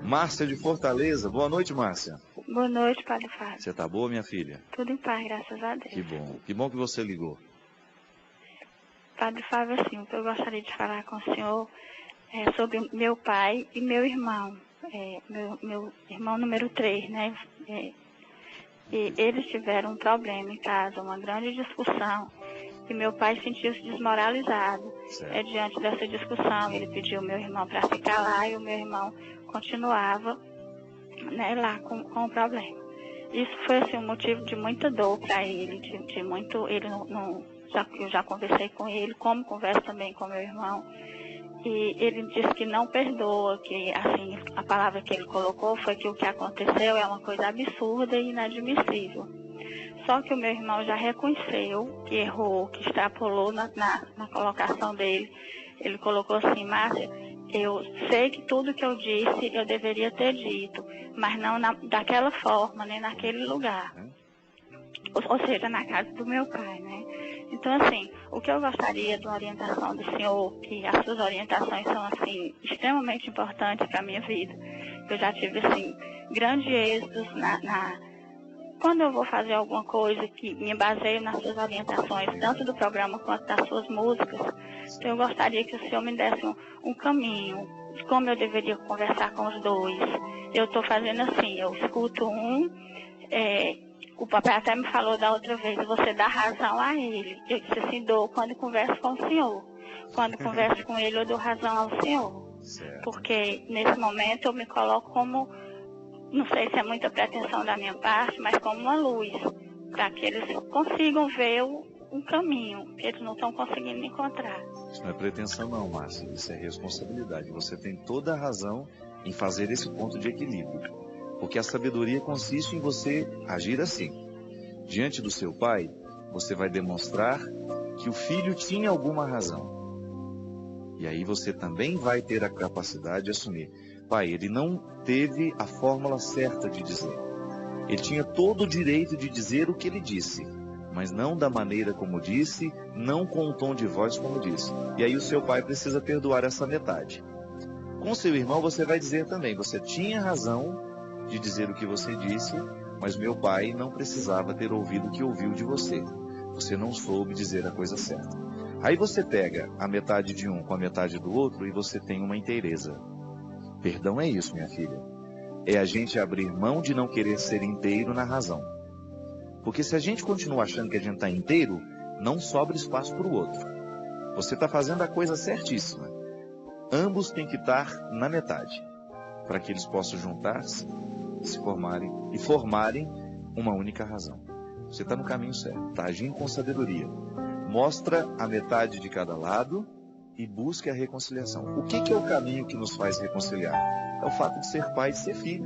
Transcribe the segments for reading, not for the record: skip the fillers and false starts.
Márcia de Fortaleza. Boa noite, Márcia. Boa noite, Padre Fábio. Você tá boa, minha filha? Tudo em paz, graças a Deus. Que bom. Que bom que você ligou. Padre Fábio, assim, o que eu gostaria de falar com o senhor é sobre meu pai e meu irmão. Meu irmão número 3, né? E eles tiveram um problema em casa, uma grande discussão. E meu pai sentiu-se desmoralizado. Diante dessa discussão, ele pediu meu irmão para ficar lá e o meu irmão continuava, né, lá com o problema. Isso foi assim, um motivo de muita dor para ele, de muito. Eu já conversei com ele, como converso também com meu irmão. E ele disse que não perdoa, que assim, a palavra que ele colocou foi que o que aconteceu é uma coisa absurda e inadmissível. Só que o meu irmão já reconheceu que errou, que extrapolou na colocação dele. Ele colocou assim: Márcia, eu sei que tudo que eu disse eu deveria ter dito, mas não daquela forma, nem naquele lugar. Ou seja, na casa do meu pai, né? Então, assim, o que eu gostaria de uma orientação do senhor, que as suas orientações são, assim, extremamente importantes para a minha vida. Eu já tive, assim, grandes êxitos quando eu vou fazer alguma coisa que me baseio nas suas orientações, tanto do programa quanto das suas músicas. Então, eu gostaria que o senhor me desse um caminho, como eu deveria conversar com os dois. Eu estou fazendo assim, eu escuto o papai até me falou da outra vez, você dá razão a ele. Eu disse assim, dou quando converso com o senhor. Quando converso com ele, eu dou razão ao senhor. Certo. Porque nesse momento eu me coloco como, não sei se é muita pretensão da minha parte, mas como uma luz, para que eles consigam ver um caminho que eles não estão conseguindo encontrar. Isso não é pretensão não, Márcia, isso é responsabilidade. Você tem toda a razão em fazer esse ponto de equilíbrio. Porque a sabedoria consiste em você agir assim. Diante do seu pai, você vai demonstrar que o filho tinha alguma razão. E aí você também vai ter a capacidade de assumir. Pai, ele não teve a fórmula certa de dizer. Ele tinha todo o direito de dizer o que ele disse, mas não da maneira como disse, não com o tom de voz como disse. E aí o seu pai precisa perdoar essa metade. Com seu irmão você vai dizer também, você tinha razão de dizer o que você disse, mas meu pai não precisava ter ouvido o que ouviu de você. Você não soube dizer a coisa certa. Aí você pega a metade de um com a metade do outro e você tem uma inteireza. Perdão é isso, minha filha. É a gente abrir mão de não querer ser inteiro na razão. Porque se a gente continua achando que a gente está inteiro, não sobra espaço para o outro. Você está fazendo a coisa certíssima. Ambos têm que estar na metade, para que eles possam juntar-se, se formarem e formarem uma única razão. Você está no caminho certo, está agindo com sabedoria. Mostra a metade de cada lado e busque a reconciliação. O que é o caminho que nos faz reconciliar? É o fato de ser pai e de ser filho.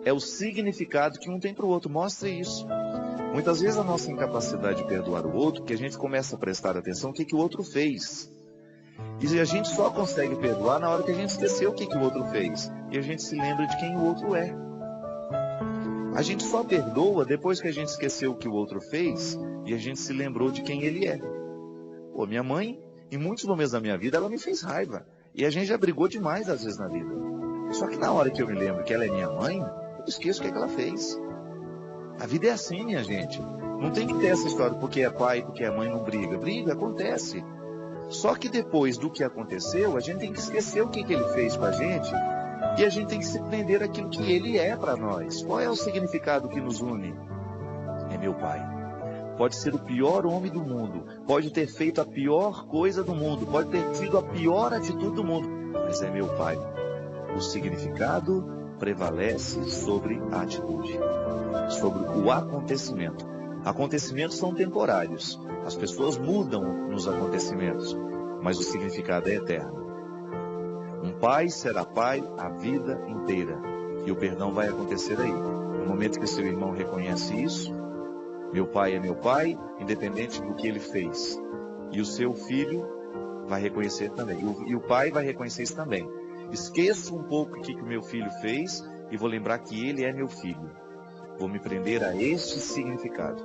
É o significado que um tem para o outro. Mostre isso. Muitas vezes a nossa incapacidade de perdoar o outro, que a gente começa a prestar atenção no que o outro fez. E a gente só consegue perdoar na hora que a gente esqueceu o que o outro fez. E a gente se lembra de quem o outro é. A gente só perdoa depois que a gente esqueceu o que o outro fez e a gente se lembrou de quem ele é. Pô, minha mãe, em muitos momentos da minha vida, ela me fez raiva. E a gente já brigou demais às vezes na vida. Só que na hora que eu me lembro que ela é minha mãe, eu esqueço o que ela fez. A vida é assim, minha gente. Não tem que ter essa história porque é pai, porque é mãe, não briga. Briga, acontece. Só que depois do que aconteceu, a gente tem que esquecer o que ele fez com a gente e a gente tem que se prender aquilo que ele é para nós. Qual é o significado que nos une? É meu pai. Pode ser o pior homem do mundo, pode ter feito a pior coisa do mundo, pode ter tido a pior atitude do mundo, mas é meu pai. O significado prevalece sobre a atitude, sobre o acontecimento. Acontecimentos são temporários, as pessoas mudam nos acontecimentos, mas o significado é eterno. Um pai será pai a vida inteira, e o perdão vai acontecer aí. No momento que seu irmão reconhece isso, meu pai é meu pai, independente do que ele fez. E o seu filho vai reconhecer também. E o pai vai reconhecer isso também. Esqueça um pouco o que o meu filho fez e vou lembrar que ele é meu filho. Vou me prender a este significado.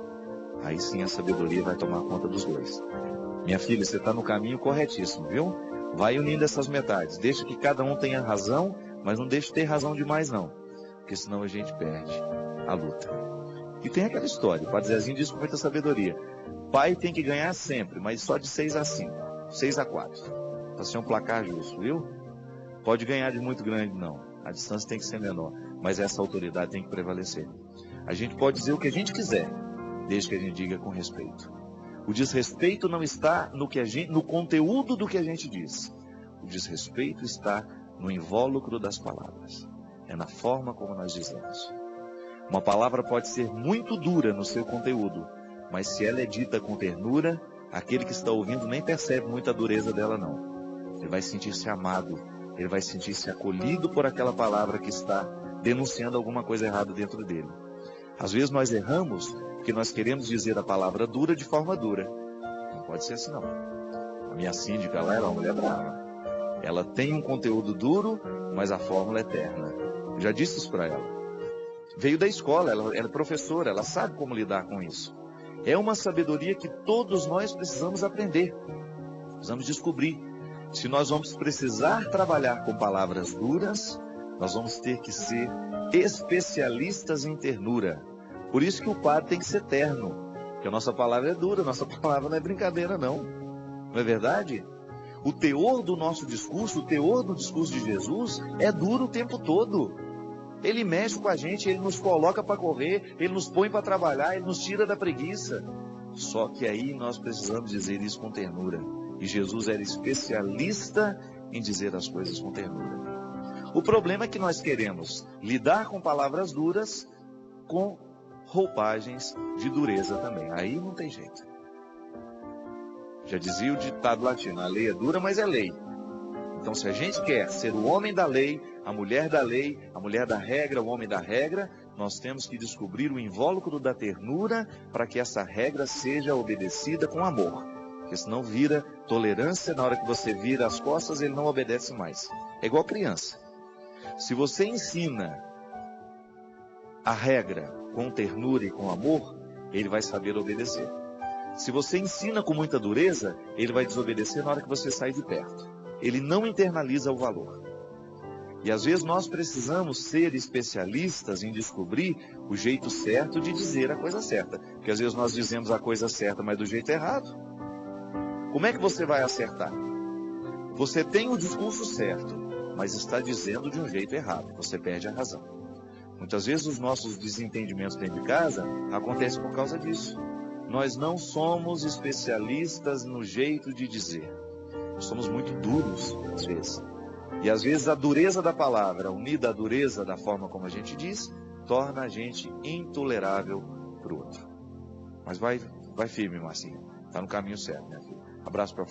Aí sim a sabedoria vai tomar conta dos dois. Minha filha, você está no caminho corretíssimo, viu? Vai unindo essas metades. Deixa que cada um tenha razão, Mas não deixe de ter razão demais não, porque senão a gente perde a luta. E tem aquela história, o Padre Zezinho diz com muita sabedoria: pai tem que ganhar sempre, mas só de 6-5, 6-4. Para ser um placar justo, viu? Pode ganhar de muito grande não, a distância tem que ser menor, mas essa autoridade tem que prevalecer. A gente pode dizer o que a gente quiser, desde que a gente diga com respeito. O desrespeito não está no conteúdo do que a gente diz. O desrespeito está no invólucro das palavras. É na forma como nós dizemos. Uma palavra pode ser muito dura no seu conteúdo, mas se ela é dita com ternura, aquele que está ouvindo nem percebe muita dureza dela não. Ele vai sentir-se amado, ele vai sentir-se acolhido por aquela palavra que está denunciando alguma coisa errada dentro dele. Às vezes nós erramos porque nós queremos dizer a palavra dura de forma dura. Não pode ser assim não. A minha síndica lá era uma mulher brava. Ela tem um conteúdo duro, mas a fórmula é eterna. Eu já disse isso para ela. Veio da escola, ela é professora, ela sabe como lidar com isso. É uma sabedoria que todos nós precisamos aprender. Precisamos descobrir. Se nós vamos precisar trabalhar com palavras duras, nós vamos ter que ser especialistas em ternura. Por isso que o padre tem que ser terno. Porque a nossa palavra é dura, a nossa palavra não é brincadeira não. Não é verdade? O teor do nosso discurso, o teor do discurso de Jesus é duro o tempo todo. Ele mexe com a gente, ele nos coloca para correr, ele nos põe para trabalhar, ele nos tira da preguiça. Só que aí nós precisamos dizer isso com ternura. E Jesus era especialista em dizer as coisas com ternura. O problema é que nós queremos lidar com palavras duras com roupagens de dureza também. Aí não tem jeito. Já dizia o ditado latino, a lei é dura, mas é lei. Então, se a gente quer ser o homem da lei, a mulher da regra, o homem da regra, nós temos que descobrir o invólucro da ternura para que essa regra seja obedecida com amor. Porque senão vira tolerância, na hora que você vira as costas, ele não obedece mais. É igual criança. Se você ensina a regra com ternura e com amor, ele vai saber obedecer. Se você ensina com muita dureza, ele vai desobedecer na hora que você sair de perto. Ele não internaliza o valor. E às vezes nós precisamos ser especialistas em descobrir o jeito certo de dizer a coisa certa. Porque às vezes nós dizemos a coisa certa, mas do jeito errado. Como é que você vai acertar? Você tem o discurso certo, mas está dizendo de um jeito errado. Você perde a razão. Muitas vezes os nossos desentendimentos dentro de casa acontecem por causa disso. Nós não somos especialistas no jeito de dizer. Nós somos muito duros, às vezes. E às vezes a dureza da palavra, unida à dureza da forma como a gente diz, torna a gente intolerável para o outro. Mas vai firme, Marcinho. Está no caminho certo, minha filha. Abraço para